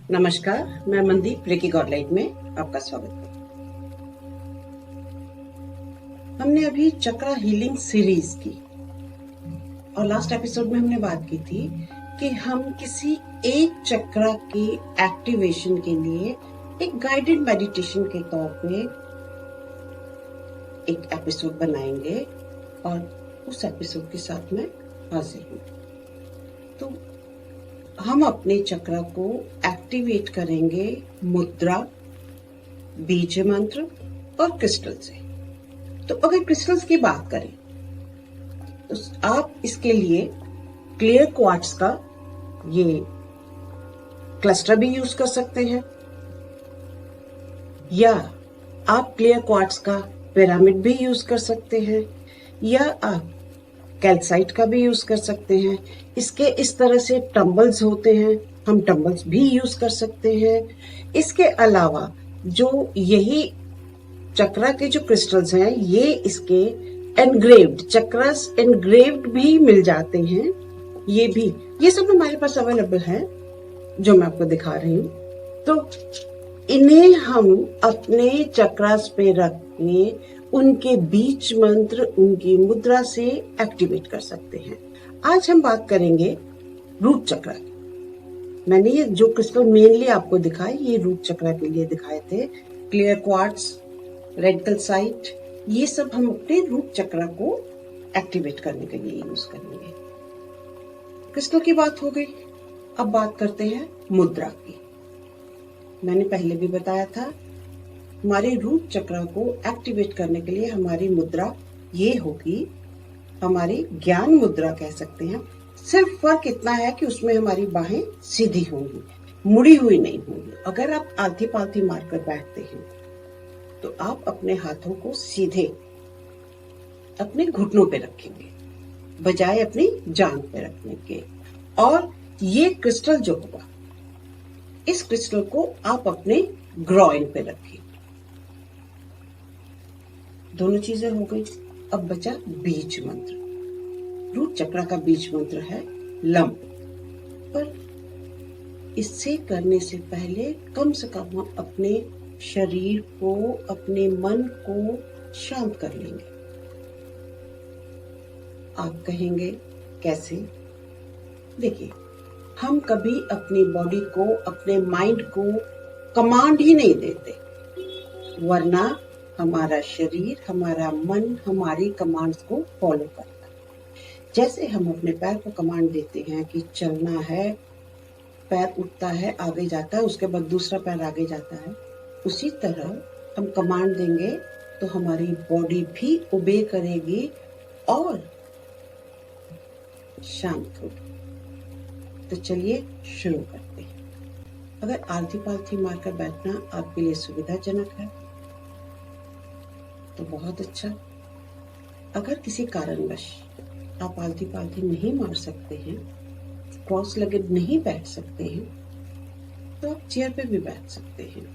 नमस्कार, मैं मनदीप रेकी गॉडलाइट में आपका स्वागत करती हूँ। हमने अभी चक्रा हीलिंग सीरीज की और लास्ट एपिसोड में हमने बात की थी कि हम किसी एक चक्रा की एक्टिवेशन के लिए एक गाइडेड मेडिटेशन के तौर पे एक एपिसोड बनाएंगे और उस एपिसोड के साथ मैं हाजिर हूँ। तो हम अपने चक्रा को एक्टिवेट करेंगे मुद्रा, बीज मंत्र और क्रिस्टल से। तो अगर क्रिस्टल्स की बात करें तो आप इसके लिए क्लियर क्वार्ट्ज का ये क्लस्टर भी यूज कर सकते हैं, या आप क्लियर क्वार्ट्ज का पिरामिड भी यूज कर सकते हैं, या आप कैल्साइट का भी यूज कर सकते हैं। इसके इस तरह से टम्बल्स होते हैं, हम टम्बल्स भी यूज कर सकते हैं। इसके अलावा जो यही चक्रा के जो क्रिस्टल्स हैं, ये इसके एनग्रेव्ड चक्रास एनग्रेव्ड भी मिल जाते हैं। ये सब हमारे पास अवेलेबल है, जो मैं आपको दिखा रही हूँ। तो इन्हें हम अपने चक्रास पे रख के उनके बीज मंत्र, उनकी मुद्रा से एक्टिवेट कर सकते हैं। आज हम बात करेंगे रूट चक्रा की। मैंने ये जो क्रिस्टल मेनली आपको दिखाए, ये रूट चक्रा के लिए दिखाए थे। क्लियर क्वार्ट्ज, रेड कैल्साइट, ये सब हम अपने रूट चक्रा को एक्टिवेट करने के लिए यूज करेंगे। क्रिस्टल की बात हो गई, अब बात करते हैं मुद्रा की। मैंने पहले भी बताया था, हमारे रूट चक्रा को एक्टिवेट करने के लिए हमारी मुद्रा ये होगी, हमारी ज्ञान मुद्रा कह सकते हैं। सिर्फ फर्क इतना है कि उसमें हमारी बाहें सीधी होंगी, मुड़ी हुई नहीं होंगी। अगर आप आलती पालती मारकर बैठते हैं तो आप अपने हाथों को सीधे अपने घुटनों पे रखेंगे बजाय अपनी जांघ पे रखने के। और ये क्रिस्टल जो होगा, इस क्रिस्टल को आप अपने ग्रॉइन पे रखें। दोनों चीजें हो गई। अब बचा बीज मंत्र। रूट चक्रा का बीज मंत्र है लम। पर इससे करने से पहले कम से कम हम अपने शरीर को, अपने मन को शांत कर लेंगे। आप कहेंगे कैसे? देखिए, हम कभी अपनी बॉडी को, अपने माइंड को कमांड ही नहीं देते, वरना हमारा शरीर, हमारा मन हमारी कमांड्स को फॉलो करता है। जैसे हम अपने पैर को कमांड देते हैं कि चलना है, पैर उठता है, आगे जाता है, उसके बाद दूसरा पैर आगे जाता है, उसी तरह हम कमांड देंगे तो हमारी बॉडी भी ओबे करेगी और शांत होगी। तो चलिए शुरू करते हैं। अगर आलती पालती मारकर बैठना आपके लिए सुविधाजनक है तो बहुत अच्छा। अगर किसी कारणवश आप आलती पालती नहीं मार सकते हैं, क्रॉस लेगेड नहीं बैठ सकते हैं, तो आप चेयर पे भी बैठ सकते हैं,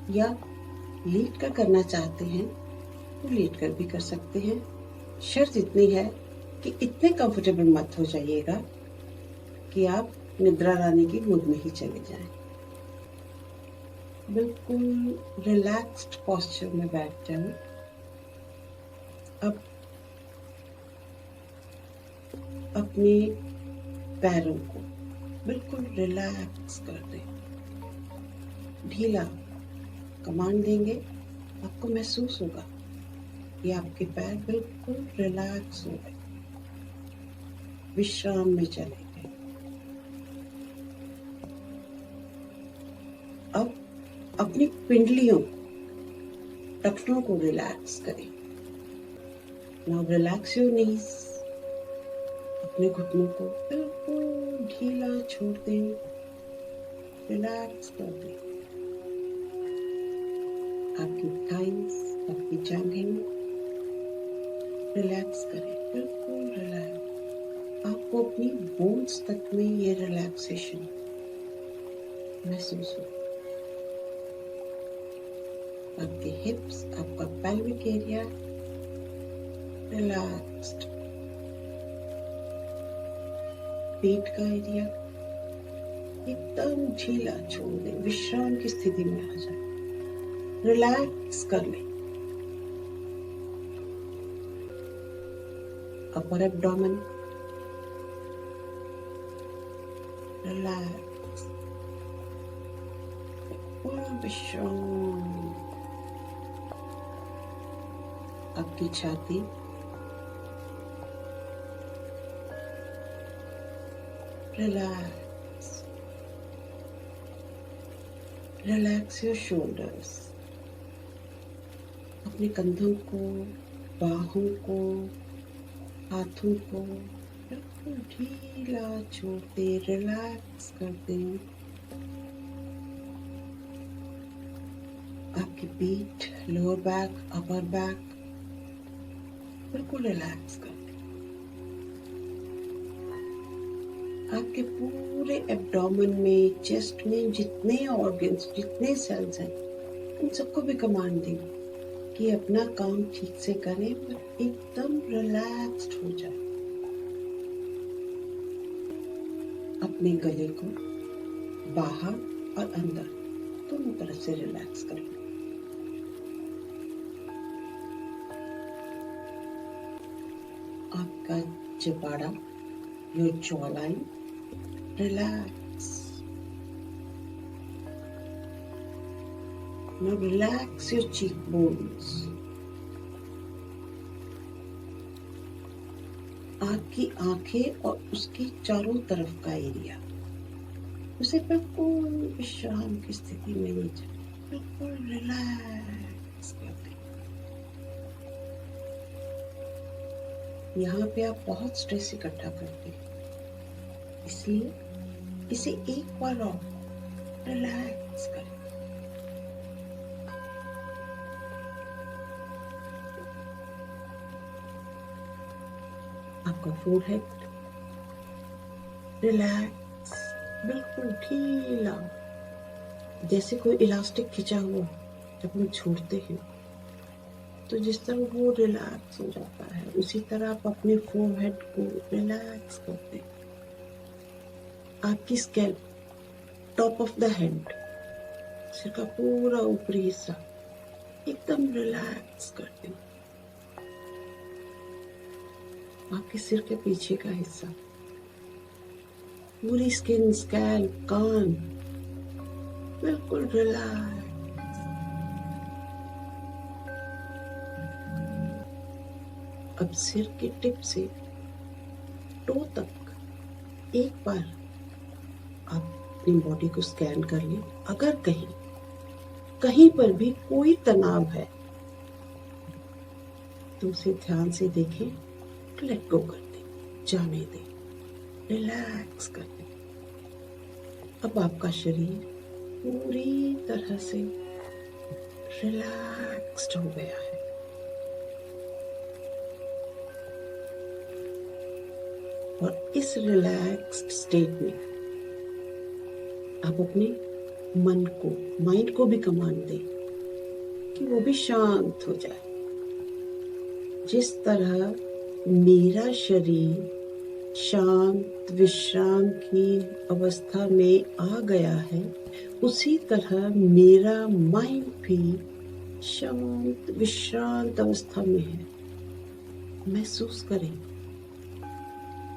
या लेट कर करना चाहते हैं तो लेट कर भी कर सकते हैं। शर्त इतनी है कि इतने कंफर्टेबल मत हो जाइएगा कि आप निद्रा रानी की गोद में ही चले जाएं। बिल्कुल रिलैक्स्ड पोस्चर में बैठ जाएं। अब अपने पैरों को बिल्कुल रिलैक्स कर दें, ढीला कमांड देंगे। आपको महसूस होगा कि आपके पैर बिल्कुल रिलैक्स हो गए, विश्राम में चले गए। अब अपनी पिंडलियों, टखनों को रिलैक्स करें। Now relax your knees. अपने घुटनों को बिल्कुल ढीला छोड़ दें, रिलैक्स कर दें। आपकी थाइस, आपकी जांघें रिलैक्स करें, बिल्कुल रिलैक्स। आपको अपनी बोन्स तक में ये रिलैक्सेशन महसूस हो। आपके हिप्स, आपका पेल्विक एरिया रिलैक्स्ड, पेट का एरिया एकदम ढीला छोड़ दें, विश्राम की स्थिति में आ जाए, रिलैक्स कर लें। अपर एब्डोमेन रिलैक्स, पूर्ण विश्राम। आपकी छाती रिलैक्स, रिलैक्स योर शोल्डर्स। अपने कंधों को, बाहों को, हाथों को बिल्कुल ढीला छोड़ दें, रिलैक्स कर दें। आपकी पीठ, लोअर बैक, अपर बैक बिल्कुल रिलैक्स कर दें। आपके पूरे एब्डोमेन में, चेस्ट में जितने ऑर्गन्स, जितने सेल्स हैं, उन सबको भी कमांड दें कि अपना काम ठीक से करें, पर एकदम रिलैक्स्ड हो जाए। अपने गले को बाहर और अंदर दोनों तरफ से रिलैक्स कर लें। आपका जबाड़ा, your jaw line relax. Now relax your cheekbones. आपकी आंखें और उसकी चारों तरफ का एरिया, उसे बिल्कुल विश्राम की स्थिति में ले जाए, बिल्कुल रिलैक्स कर दें। यहाँ पे आप बहुत स्ट्रेस इकट्ठा करते हैं, इसलिए इसे एक बार और रिलैक्स करें। आपका फोरहेड रिलैक्स, बिल्कुल ढीला, जैसे कोई इलास्टिक खिंचा हुआ जब हम छोड़ते हैं तो जिस तरह वो रिलैक्स हो जाता है, उसी तरह आप अपने फोरहेड को रिलैक्स करते हैं। आपकी scalp, top of the head, सिर का पूरा ऊपरी हिस्सा एकदम रिलैक्स करते हैं। आपके सिर के पीछे का हिस्सा, पूरी स्किन, स्कैल्प, कान बिल्कुल रिलैक्स। अब सिर के टिप से टो तक एक बार आप अपनी बॉडी को स्कैन कर लें। अगर कहीं पर भी कोई तनाव है तो उसे ध्यान से देखें, लेट गो कर दें, जाने दें, रिलैक्स कर दें। अब आपका शरीर पूरी तरह से रिलैक्स्ड हो गया है। और इस रिलैक्स्ड स्टेट में आप अपने मन को, माइंड को भी कमांड दें कि वो भी शांत हो जाए। जिस तरह मेरा शरीर शांत विश्राम की अवस्था में आ गया है, उसी तरह मेरा माइंड भी शांत विश्रांत अवस्था में है। महसूस करें,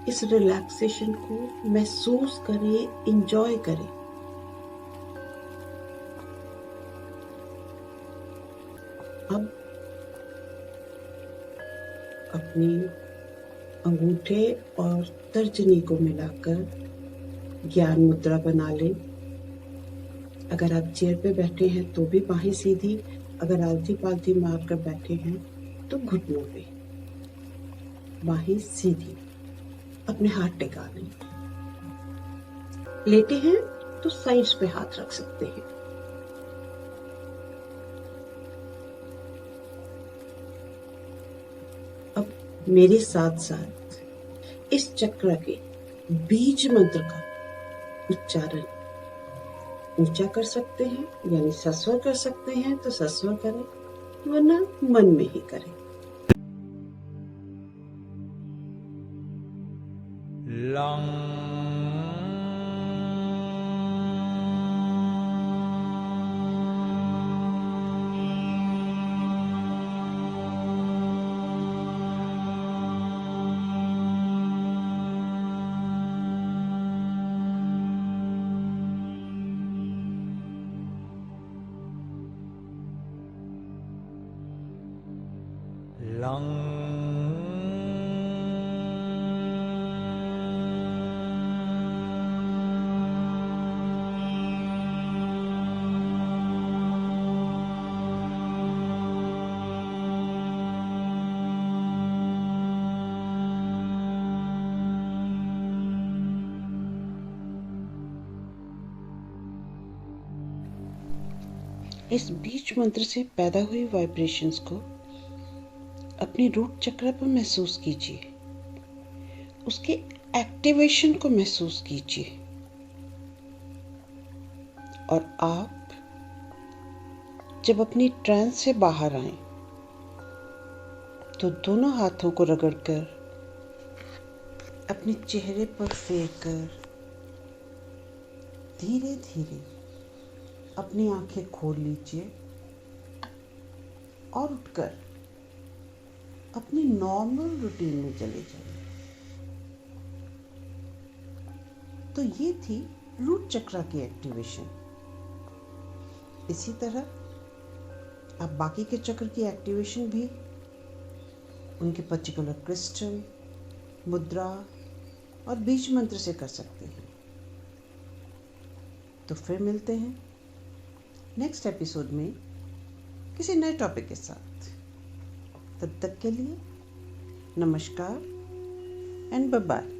इस रिलैक्सेशन को महसूस करें, एंजॉय करें। अब अपनी अंगूठे और तर्जनी को मिलाकर ज्ञान मुद्रा बना लें। अगर आप चेयर पे बैठे हैं तो भी बाहें सीधी, अगर आलती पालती मारकर बैठे हैं तो घुटनों पे, बाहें सीधी, अपने हाथ टिका लें। लेटे हैं तो साइड्स पे हाथ रख सकते हैं। अब मेरे साथ साथ इस चक्र के बीज मंत्र का उच्चारण ऊंचा कर सकते हैं, यानी सस्वर कर सकते हैं तो सस्वर करें, वरना मन में ही करें। लंग लंग इस बीज मंत्र से पैदा हुई वाइब्रेशंस को अपनी रूट चक्र पर महसूस कीजिए, उसके एक्टिवेशन को महसूस कीजिए और आप जब अपनी ट्रांस से बाहर आए तो दोनों हाथों को रगड़कर अपने चेहरे पर फेरकर धीरे धीरे अपनी आंखें खोल लीजिए और उठकर अपनी नॉर्मल रूटीन में चले जाइए। तो ये थी रूट चक्र की एक्टिवेशन। इसी तरह आप बाकी के चक्र की एक्टिवेशन भी उनके पर्टिकुलर क्रिस्टल, मुद्रा और बीज मंत्र से कर सकते हैं। तो फिर मिलते हैं नेक्स्ट एपिसोड में किसी नए टॉपिक के साथ। तब तक के लिए नमस्कार एंड बाय बाय।